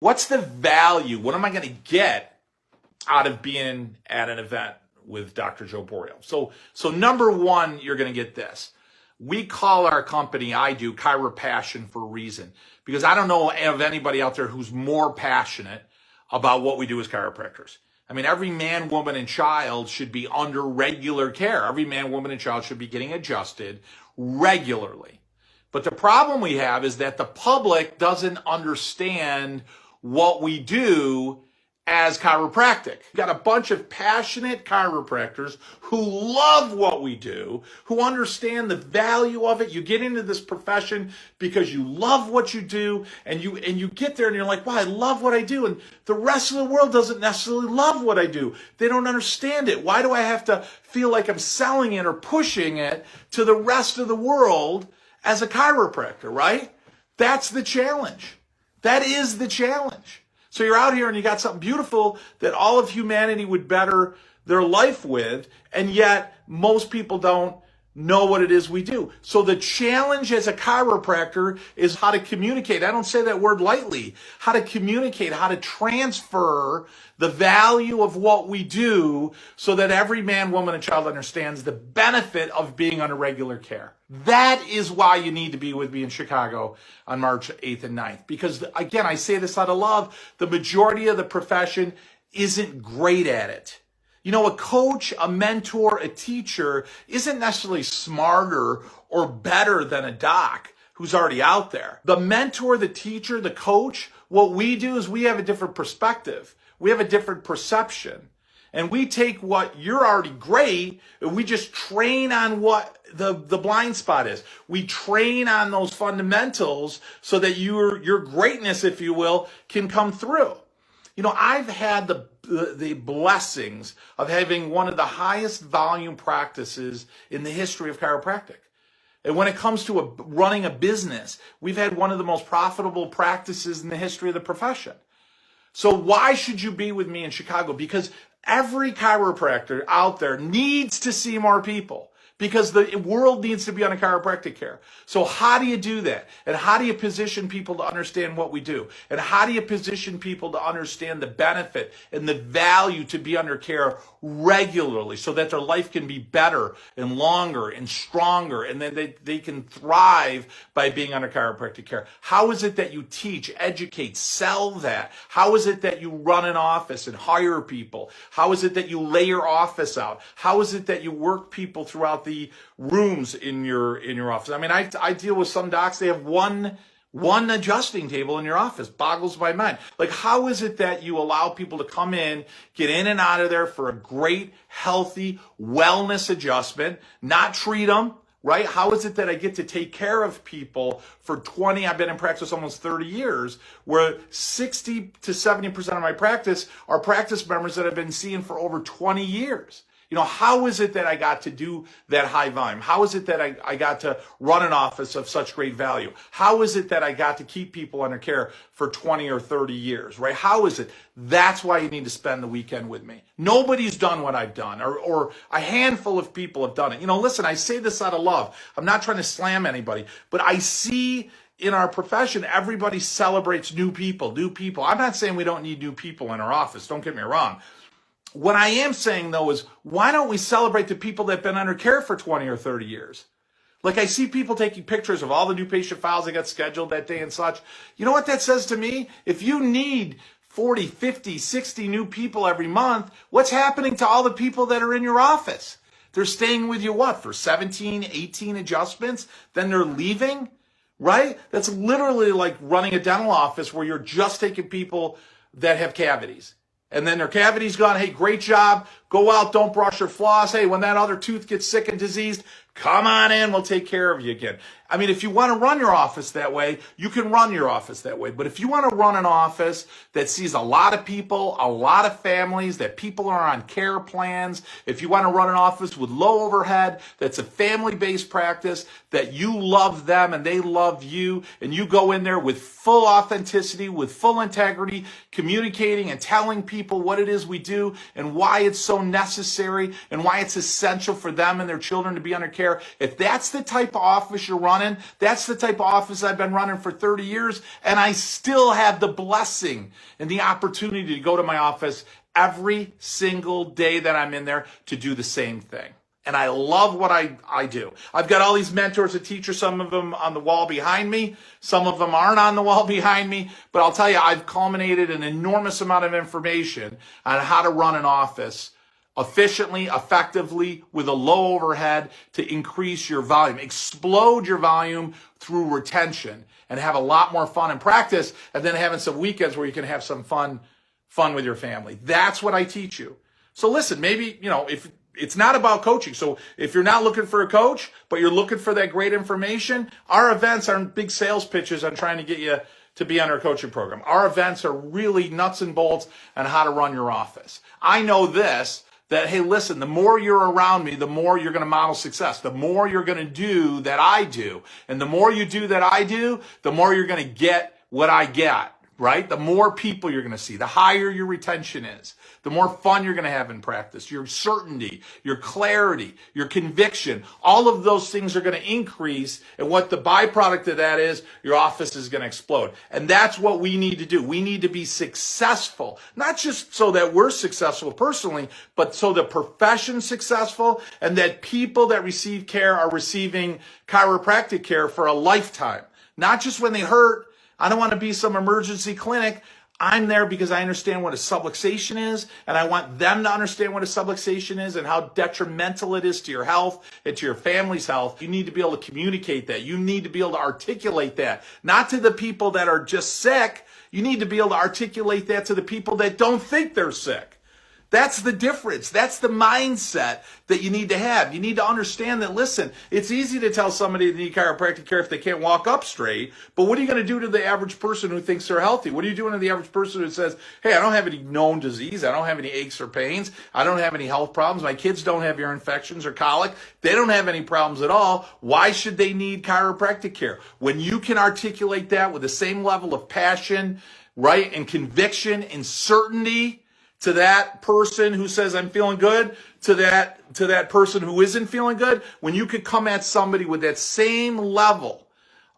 What's the value? What am I going to get out of being at an event with Dr. Joe Borio? So number one, you're going to get this. We call our company, I do, Chiropassion for a reason. Because I don't know of anybody out there who's more passionate about what we do as chiropractors. I mean, every man, woman, and child should be under regular care. Every man, woman, and child should be getting adjusted regularly. But the problem we have is that the public doesn't understand what we do as chiropractic. We've got a bunch of passionate chiropractors who love what we do, who understand the value of it. You get into this profession because you love what you do, and you get there and you're like, wow, I love what I do. And the rest of the world doesn't necessarily love what I do. They don't understand it. Why do I have to feel like I'm selling it or pushing it to the rest of the world as a chiropractor, right? That's the challenge. That is the challenge. So you're out here and you got something beautiful that all of humanity would better their life with, and yet most people don't know what it is we do. So the challenge as a chiropractor is how to communicate. I don't say that word lightly. How to communicate, how to transfer the value of what we do so that every man, woman, and child understands the benefit of being under regular care. That is why you need to be with me in Chicago on March 8th and 9th. Because again, I say this out of love, the majority of the profession isn't great at it. You know, a coach, a mentor, a teacher isn't necessarily smarter or better than a doc who's already out there. The mentor, the teacher, the coach, what we do is we have a different perspective. We have a different perception. And we take what you're already great and we just train on what the blind spot is. We train on those fundamentals so that your greatness, if you will, can come through. You know, I've had the blessings of having one of the highest volume practices in the history of chiropractic. And when it comes to running a business, we've had one of the most profitable practices in the history of the profession. So why should you be with me in Chicago? Because every chiropractor out there needs to see more people. Because the world needs to be on a chiropractic care. So how do you do that? And how do you position people to understand what we do? And how do you position people to understand the benefit and the value to be under care regularly so that their life can be better and longer and stronger, and then they can thrive by being under chiropractic care? How is it that you teach, educate, sell that? How is it that you run an office and hire people? How is it that you lay your office out? How is it that you work people throughout the rooms in your office? I mean, I deal with some docs, they have one adjusting table in your office. Boggles my mind. Like, how is it that you allow people to come in, get in and out of there for a great, healthy wellness adjustment, not treat them, right? How is it that I get to take care of people for I've been in practice almost 30 years, where 60 to 70% of my practice are practice members that I've been seeing for over 20 years. You know, how is it that I got to do that high volume? How is it that I got to run an office of such great value? How is it that I got to keep people under care for 20 or 30 years, right? How is it? That's why you need to spend the weekend with me. Nobody's done what I've done, or a handful of people have done it. You know, listen, I say this out of love. I'm not trying to slam anybody, but I see in our profession, everybody celebrates new people. I'm not saying we don't need new people in our office. Don't get me wrong. What I am saying, though, is why don't we celebrate the people that have been under care for 20 or 30 years? Like, I see people taking pictures of all the new patient files that got scheduled that day and such. You know what that says to me? If you need 40, 50, 60 new people every month, what's happening to all the people that are in your office? They're staying with you, what, for 17, 18 adjustments? Then they're leaving, right? That's literally like running a dental office where you're just taking people that have cavities. And then their cavity's gone. Hey, great job. Go out. Don't brush or floss. Hey, when that other tooth gets sick and diseased, come on in. We'll take care of you again. I mean, if you want to run your office that way, you can run your office that way. But if you want to run an office that sees a lot of people, a lot of families, that people are on care plans, if you want to run an office with low overhead, that's a family-based practice, that you love them and they love you, and you go in there with full authenticity, with full integrity, communicating and telling people what it is we do and why it's so necessary and why it's essential for them and their children to be under care, care. If that's the type of office you're running, that's the type of office I've been running for 30 years, and I still have the blessing and the opportunity to go to my office every single day that I'm in there to do the same thing. And I love what I do. I've got all these mentors and teachers, some of them on the wall behind me. Some of them aren't on the wall behind me. But I'll tell you, I've culminated an enormous amount of information on how to run an office efficiently, effectively, with a low overhead to increase your volume, explode your volume through retention, and have a lot more fun in practice, and then having some weekends where you can have some fun with your family. That's what I teach you. So listen, maybe, if it's not about coaching. So if you're not looking for a coach, but you're looking for that great information, our events aren't big sales pitches on trying to get you to be on our coaching program. Our events are really nuts and bolts on how to run your office. I know this, that, hey, listen, the more you're around me, the more you're going to model success. The more you're going to do that I do. And the more you do that I do, the more you're going to get what I get. Right? The more people you're going to see, the higher your retention is, the more fun you're going to have in practice, your certainty, your clarity, your conviction, all of those things are going to increase. And what the byproduct of that is, your office is going to explode. And that's what we need to do. We need to be successful, not just so that we're successful personally, but so the profession's successful and that people that receive care are receiving chiropractic care for a lifetime, not just when they hurt. I don't want to be some emergency clinic. I'm there because I understand what a subluxation is, and I want them to understand what a subluxation is and how detrimental it is to your health and to your family's health. You need to be able to communicate that. You need to be able to articulate that. Not to the people that are just sick. You need to be able to articulate that to the people that don't think they're sick. That's the difference. That's the mindset that you need to have. You need to understand that, listen, it's easy to tell somebody they need chiropractic care if they can't walk up straight, but what are you going to do to the average person who thinks they're healthy? What are you doing to the average person who says, hey, I don't have any known disease, I don't have any aches or pains, I don't have any health problems, my kids don't have ear infections or colic, they don't have any problems at all, why should they need chiropractic care? When you can articulate that with the same level of passion, right, and conviction and certainty, to that person who says I'm feeling good, to that person who isn't feeling good, when you could come at somebody with that same level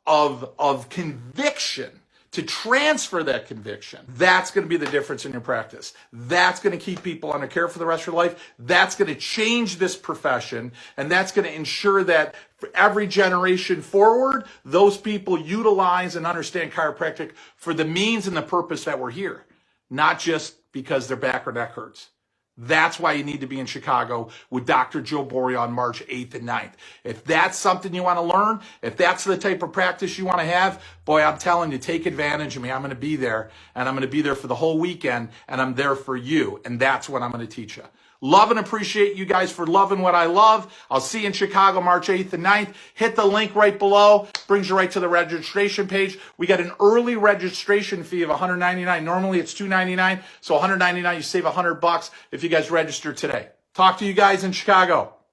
of conviction to transfer that conviction, that's going to be the difference in your practice. That's going to keep people under care for the rest of your life. That's going to change this profession, and that's going to ensure that for every generation forward, those people utilize and understand chiropractic for the means and the purpose that we're here, not just because their back or neck hurts. That's why you need to be in Chicago with Dr. Joe Borio on March 8th and 9th. If that's something you want to learn, if that's the type of practice you want to have, boy, I'm telling you, take advantage of me. I'm going to be there, and I'm going to be there for the whole weekend, and I'm there for you, and that's what I'm going to teach you. Love and appreciate you guys for loving what I love. I'll see you in Chicago March 8th and 9th. Hit the link right below. Brings you right to the registration page. We got an early registration fee of $199. Normally it's $299. So $199, you save $100 if you guys register today. Talk to you guys in Chicago.